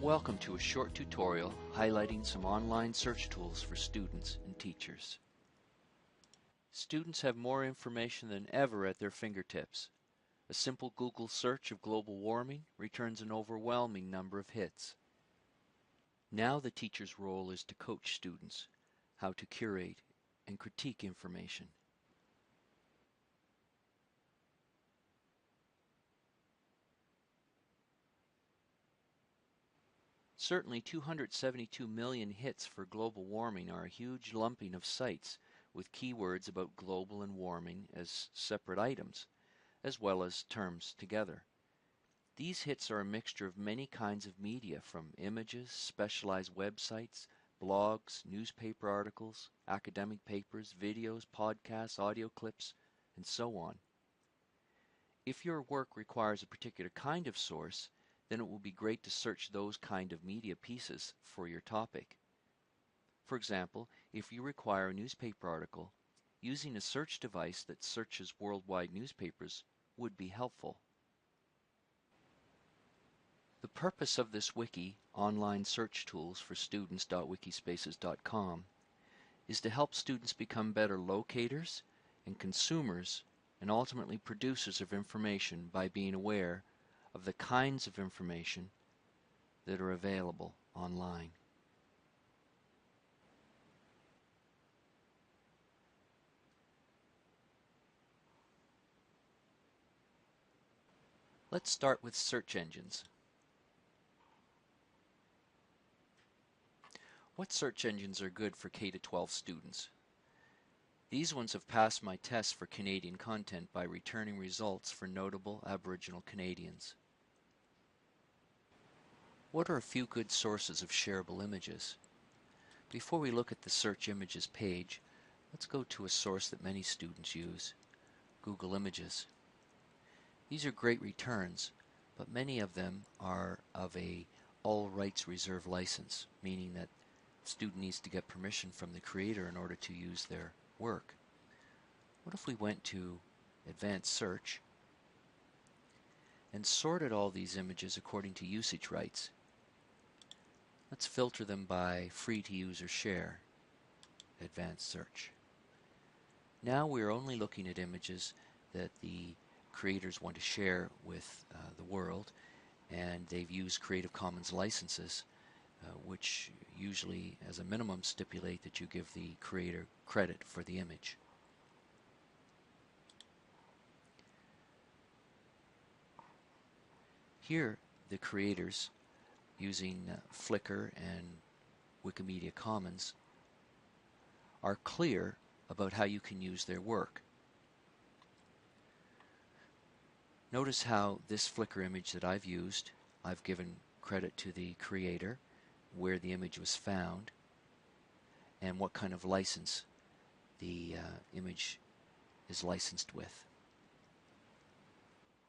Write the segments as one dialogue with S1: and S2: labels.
S1: Welcome to a short tutorial highlighting some online search tools for students and teachers. Students have more information than ever at their fingertips. A simple Google search of global warming returns an overwhelming number of hits. Now the teacher's role is to coach students how to curate and critique information. Certainly 272 million hits for global warming are a huge lumping of sites with keywords about global and warming as separate items, as well as terms together. These hits are a mixture of many kinds of media, from images, specialized websites, blogs, newspaper articles, academic papers, videos, podcasts, audio clips, and so on. If your work requires a particular kind of source, then it will be great to search those kind of media pieces for your topic. For example, if you require a newspaper article, using a search device that searches worldwide newspapers would be helpful. The purpose of this wiki, online search tools for students.wikispaces.com, is to help students become better locators and consumers and ultimately producers of information by being aware of the kinds of information that are available online. Let's start with search engines. What search engines are good for K-12 students? These ones have passed my tests for Canadian content by returning results for notable Aboriginal Canadians. What are a few good sources of shareable images? Before we look at the Search Images page, let's go to a source that many students use, Google Images. These are great returns, but many of them are of a all rights reserved license, meaning that the student needs to get permission from the creator in order to use their work. What if we went to Advanced Search and sorted all these images according to usage rights? Let's filter them by free to use or share, Advanced Search. Now we're only looking at images that the creators want to share with the world, and they've used Creative Commons licenses, which usually as a minimum stipulate that you give the creator credit for the image. Here the creators, using Flickr and Wikimedia Commons, are clear about how you can use their work. Notice how this Flickr image that I've used, I've given credit to the creator, where the image was found, and what kind of license the image is licensed with.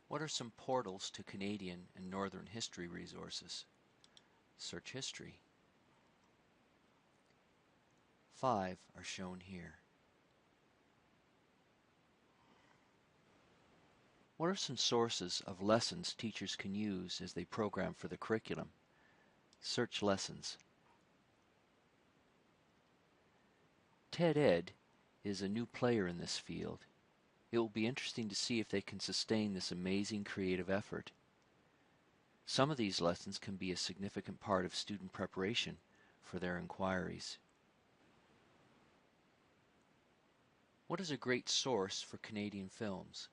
S1: What are some portals to Canadian and Northern history resources? Search history. 5 are shown here. What are some sources of lessons teachers can use as they program for the curriculum? Search lessons. TED-Ed is a new player in this field. It will be interesting to see if they can sustain this amazing creative effort. Some of these lessons can be a significant part of student preparation for their inquiries. What is a great source for Canadian films?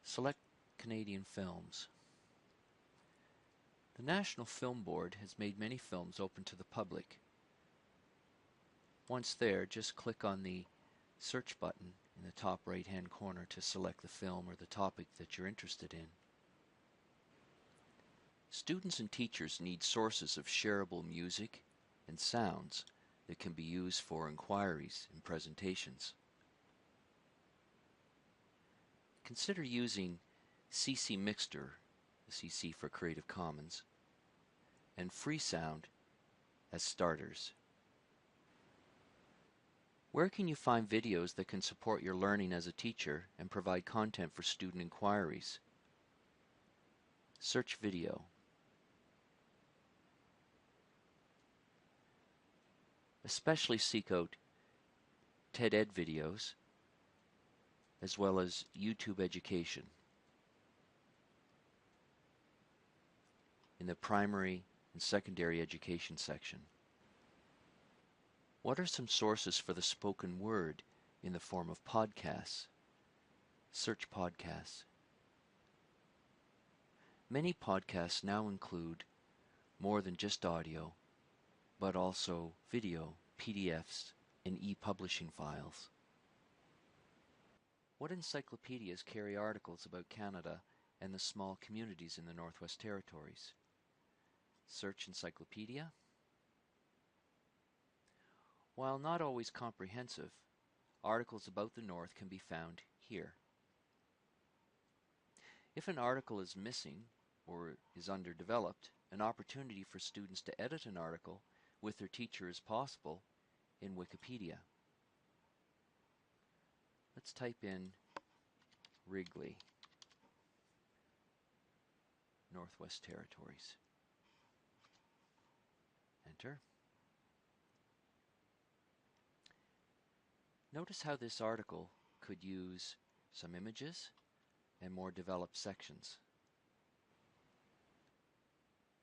S1: Select Canadian films. The National Film Board has made many films open to the public. Once there, just click on the search button in the top right-hand corner to select the film or the topic that you're interested in. Students and teachers need sources of shareable music and sounds that can be used for inquiries and presentations. Consider using CC Mixter, CC for Creative Commons, and Freesound as starters. Where can you find videos that can support your learning as a teacher and provide content for student inquiries? Search video. Especially seek out TED Ed videos as well as YouTube education in the primary and secondary education section. What are some sources for the spoken word in the form of podcasts? Search podcasts. Many podcasts now include more than just audio, but also video, PDFs, and e-publishing files. What encyclopedias carry articles about Canada and the small communities in the Northwest Territories? Search encyclopedia. While not always comprehensive, articles about the North can be found here. If an article is missing or is underdeveloped, an opportunity for students to edit an article with their teacher is possible in Wikipedia. Let's type in Wrigley, Northwest Territories. Enter. Notice how this article could use some images and more developed sections.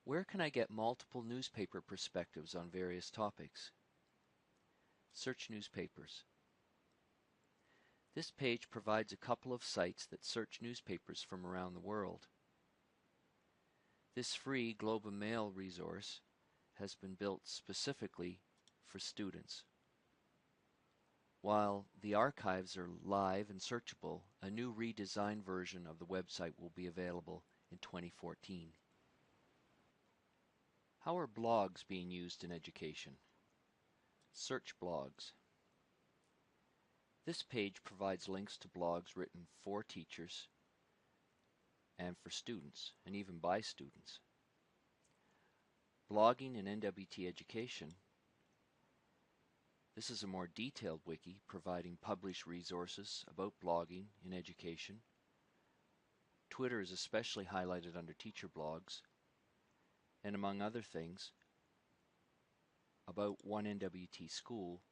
S1: Where can I get multiple newspaper perspectives on various topics? Search newspapers. This page provides a couple of sites that search newspapers from around the world. This free Globe and Mail resource has been built specifically for students. While the archives are live and searchable, a new redesigned version of the website will be available in 2014. How are blogs being used in education? Search blogs. This page provides links to blogs written for teachers and for students, and even by students. Blogging in NWT Education. This is a more detailed wiki providing published resources about blogging in education. Twitter is especially highlighted under teacher blogs, and among other things, about one NWT school,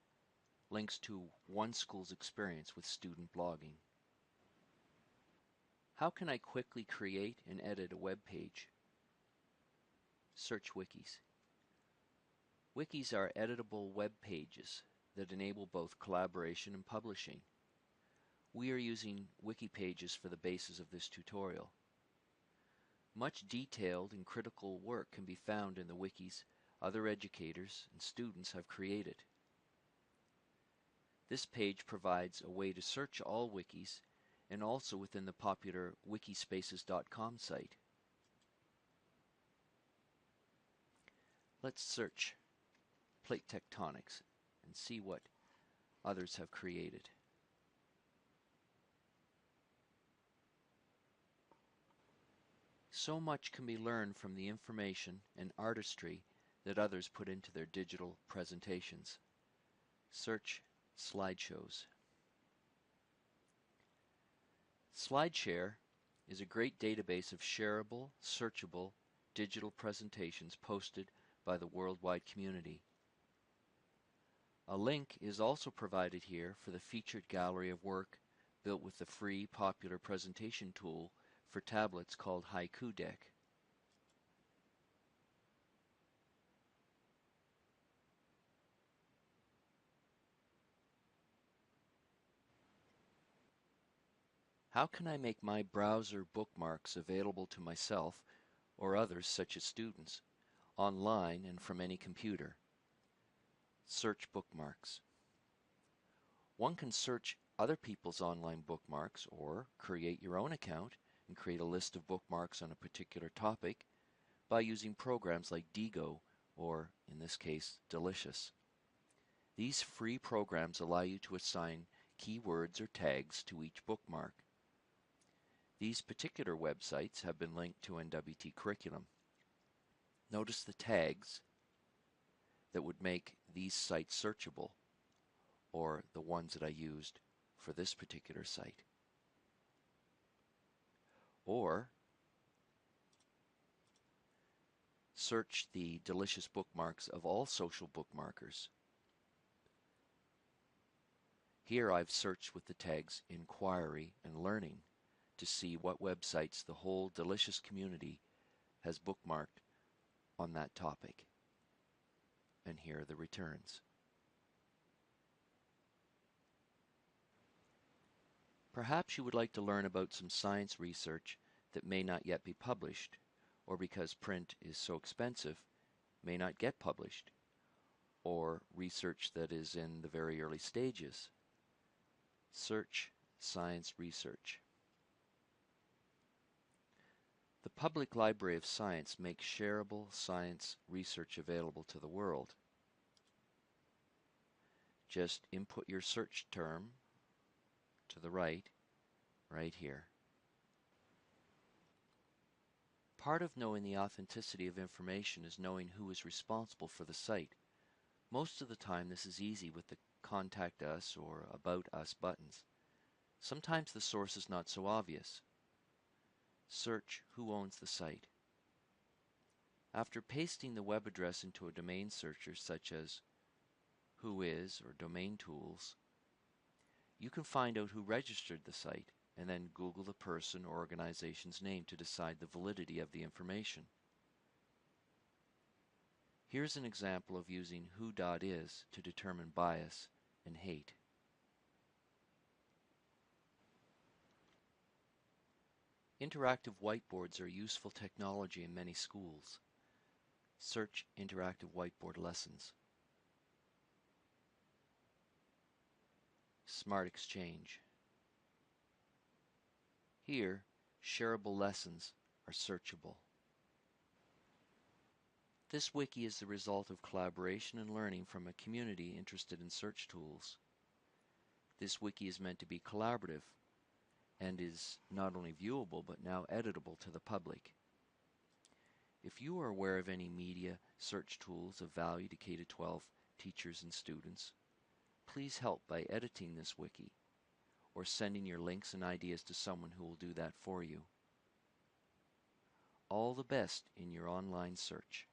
S1: links to one school's experience with student blogging. How can I quickly create and edit a web page? Search wikis. Wikis are editable web pages that enable both collaboration and publishing. We are using wiki pages for the basis of this tutorial. Much detailed and critical work can be found in the wikis other educators and students have created. This page provides a way to search all wikis and also within the popular wikispaces.com site. Let's search plate tectonics and see what others have created. So much can be learned from the information and artistry that others put into their digital presentations. Search slideshows. SlideShare is a great database of shareable, searchable, digital presentations posted by the worldwide community. A link is also provided here for the featured gallery of work built with the free popular presentation tool for tablets called Haiku Deck. How can I make my browser bookmarks available to myself or others such as students online and from any computer? Search bookmarks. One can search other people's online bookmarks or create your own account and create a list of bookmarks on a particular topic by using programs like Digo or, in this case, Delicious. These free programs allow you to assign keywords or tags to each bookmark. These particular websites have been linked to NWT curriculum. Notice the tags that would make these sites searchable, or the ones that I used for this particular site. Or search the delicious bookmarks of all social bookmarkers. Here I've searched with the tags inquiry and learning to see what websites the whole delicious community has bookmarked on that topic. And here are the returns. Perhaps you would like to learn about some science research that may not yet be published, or because print is so expensive, may not get published, or research that is in the very early stages. Search science research. The Public Library of Science makes shareable science research available to the world. Just input your search term to the right here. Part of knowing the authenticity of information is knowing who is responsible for the site. Most of the time this is easy with the Contact Us or About Us buttons. Sometimes the source is not so obvious. Search who owns the site. After pasting the web address into a domain searcher such as Whois or Domain Tools, you can find out who registered the site and then Google the person or organization's name to decide the validity of the information. Here's an example of using who.is to determine bias and hate. Interactive whiteboards are useful technology in many schools. Search interactive whiteboard lessons. Smart Exchange. Here, shareable lessons are searchable. This wiki is the result of collaboration and learning from a community interested in search tools. This wiki is meant to be collaborative and is not only viewable but now editable to the public. If you are aware of any media search tools of value to K-12 teachers and students, please help by editing this wiki or sending your links and ideas to someone who will do that for you. All the best in your online search.